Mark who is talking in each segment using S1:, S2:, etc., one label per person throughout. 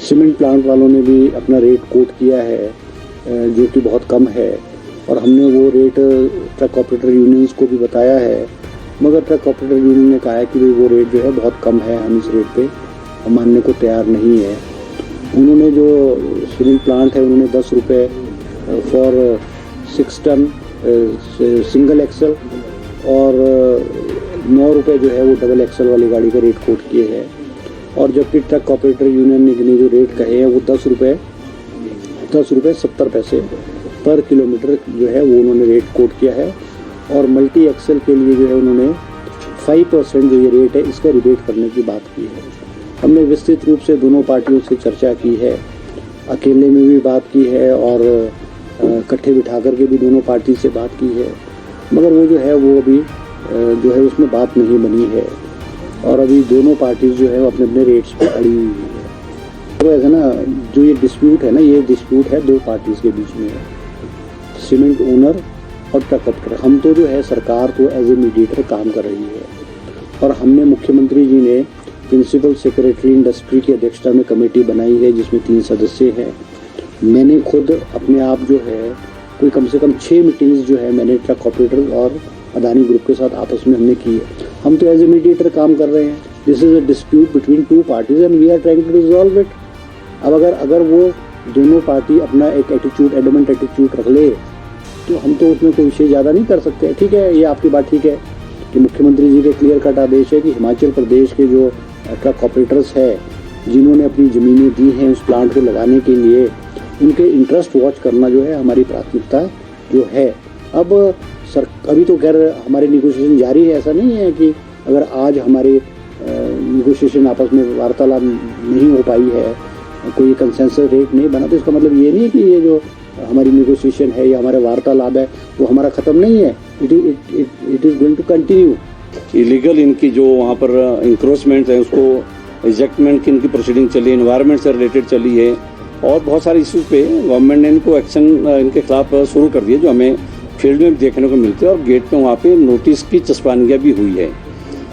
S1: Cement plant वालों ने भी अपना रेट कोट किया है जो कि बहुत कम है, और हमने वो रेट ट्रक ऑपरेटर यूनियंस को भी बताया है, मगर ट्रक ऑपरेटर यूनियन ने कहा है कि भाई वो रेट जो है बहुत कम है, हम इस रेट पे मानने को तैयार नहीं है। उन्होंने जो सीमेंट प्लांट है उन्होंने 10 रुपये फॉर 6 टन सिंगल एक्सल और 9 रुपये जो है वो डबल एक्सल वाली गाड़ी का रेट कोट किए हैं, और जबकि ट्रक ऑपरेटर यूनियन ने जो रेट कहे हैं वो 10 रुपये 70 पैसे पर किलोमीटर जो है वो उन्होंने रेट कोट किया है, और मल्टी एक्सल के लिए जो है उन्होंने 5% जो ये रेट है इसका रिबेट करने की बात की है। हमने विस्तृत रूप से दोनों पार्टियों से चर्चा की है, अकेले में भी बात की है और इकट्ठे बिठा करके भी दोनों पार्टी से बात की है, मगर वो जो है वो अभी जो है उसमें बात नहीं बनी है, और अभी दोनों पार्टीज जो है वो अपने अपने रेट्स पे अड़ी हुई है। तो ऐसा ना, जो ये डिस्प्यूट है ना, ये डिस्प्यूट है दो पार्टीज के बीच में, सीमेंट ओनर और ट्रक ऑपरेटर। हम तो जो है सरकार तो एज ए मीडिएटर काम कर रही है, और हमने मुख्यमंत्री जी ने प्रिंसिपल सेक्रेटरी इंडस्ट्री की अध्यक्षता में कमेटी बनाई है जिसमें 3 सदस्य हैं। मैंने खुद अपने आप जो है कोई कम से कम 6 मीटिंग्स जो है मैंने ट्रक ऑपरेटर और अदानी ग्रुप के साथ आपस में हमने की है। हम तो एज ए मीडिएटर काम कर रहे हैं। This is a dispute between 2 parties and we are trying to resolve it. अब अगर वो दोनों पार्टी अपना एक एटीट्यूड, एडमेंट एटीट्यूड रख ले, तो हम तो उसमें कोई विषय ज़्यादा नहीं कर सकते। ठीक है, ये आपकी बात ठीक है कि मुख्यमंत्री जी के क्लियर कट आदेश है कि हिमाचल प्रदेश के जो ट्रक ऑपरेटर्स है जिन्होंने अपनी ज़मीनें दी हैं उस प्लांट को लगाने के लिए, उनके इंटरेस्ट वॉच करना जो है हमारी प्राथमिकता जो है। अब अभी तो खैर हमारी निगोशिएशन जारी है, ऐसा नहीं है कि अगर आज हमारे निगोशिएशन आपस में वार्तालाप नहीं हो पाई है, कोई कंसेंसस रेट नहीं बना, तो इसका मतलब ये नहीं है कि ये जो हमारी निगोशिएशन है या हमारा वार्तालाप है वो हमारा ख़त्म नहीं है। It is going to continue.
S2: Illegal इनकी जो वहाँ पर इंक्रोचमेंट है उसको इजेक्टमेंट की इनकी प्रोसीडिंग चली, एनवायरनमेंट से रिलेटेड चली है, और बहुत सारे इश्यूज पे गवर्नमेंट ने इनको एक्शन इनके खिलाफ शुरू कर दिया जो हमें फील्ड में देखने को मिलते हैं, और गेट पे वहाँ पे नोटिस की चस्पानियाँ भी हुई है।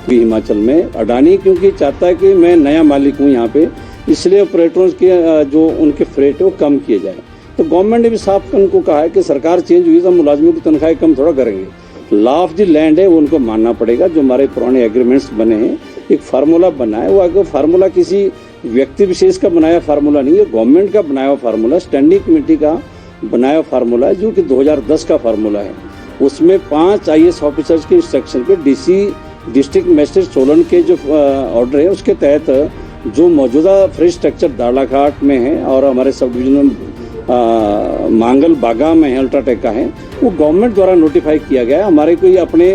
S2: हिमाचल में अडानी क्योंकि चाहता है कि मैं नया मालिक हूँ यहाँ पे, इसलिए ऑपरेटरों के जो उनके फ्रेट है वो कम किए जाए। तो गवर्नमेंट ने भी साफ उनको कहा है कि सरकार चेंज हुई तो मुलाजिमों की तनख्वाहें कम थोड़ा करेंगे, लॉ ऑफ द लैंड है वो उनको मानना पड़ेगा। जो हमारे पुराने एग्रीमेंट्स बने हैं, एक फार्मूला बना है, वो अगर फार्मूला किसी व्यक्ति विशेष का बनाया फार्मूला नहीं है, गवर्नमेंट का बनाया हुआ फार्मूला, स्टैंडिंग कमेटी का बनाया फार्मूला है जो कि 2010 का फार्मूला है। उसमें 5 IAS ऑफिसर्स के इंस्ट्रक्शन पे डीसी डिस्ट्रिक्ट मजिस्ट्रेट सोलन के जो ऑर्डर है उसके तहत जो मौजूदा फ्री स्ट्रक्चर दाड़ाघाट में है और हमारे सब डिवीजन में मांगल बागा में है, अल्ट्राटेक का है, वो गवर्नमेंट द्वारा नोटिफाई किया गया है। हमारे कोई अपने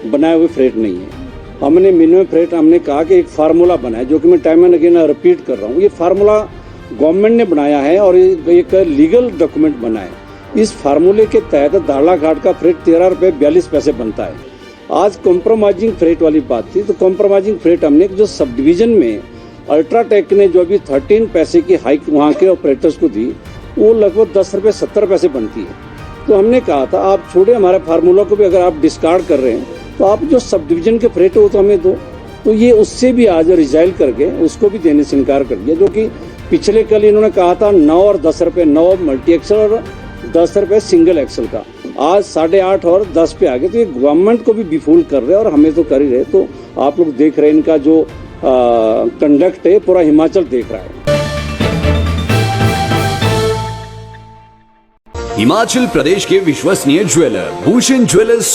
S2: बनाए हुए फ्रेट नहीं है। हमने मिनिमम फ्रेट हमने कहा कि एक फार्मूला बनाया जो कि मैं टाइम एंड अगेन रिपीट कर रहा हूँ, ये फार्मूला गवर्नमेंट ने बनाया है और एक लीगल डॉक्यूमेंट बना है। इस फार्मूले के तहत दाड़ाघाट का फ्रेट 13 रुपये 42 पैसे बनता है। आज कॉम्प्रोमाइजिंग फ्रेट वाली बात थी, तो कॉम्प्रोमाइजिंग फ्रेट हमने जो सब डिवीजन में अल्ट्राटेक ने जो अभी 13 पैसे की हाइक वहाँ के ऑपरेटर्स को दी, वो लगभग 10 रुपये 70 पैसे बनती है। तो हमने कहा था आप छोड़े हमारे फार्मूला को भी, अगर आप डिस्कार्ड कर रहे हैं तो आप जो सब डिवीजन के फ्रेट हो तो हमें दो। तो ये उससे भी आज रिजाइल करके उसको भी देने से इनकार कर दिया, जो कि पिछले कल इन्होंने कहा था 9 और 10 रुपये, 9 मल्टी एक्सल और 10 रुपये सिंगल एक्सल का, आज 8.5 और 10 पे आ गए। तो ये गवर्नमेंट को भी बिफूल कर रहे हैं और हमें तो कर ही रहे। तो आप लोग देख रहे हैं इनका जो कंडक्ट है, पूरा हिमाचल देख रहा है।
S3: हिमाचल प्रदेश के विश्वसनीय ज्वेलर भूषण ज्वेलर्स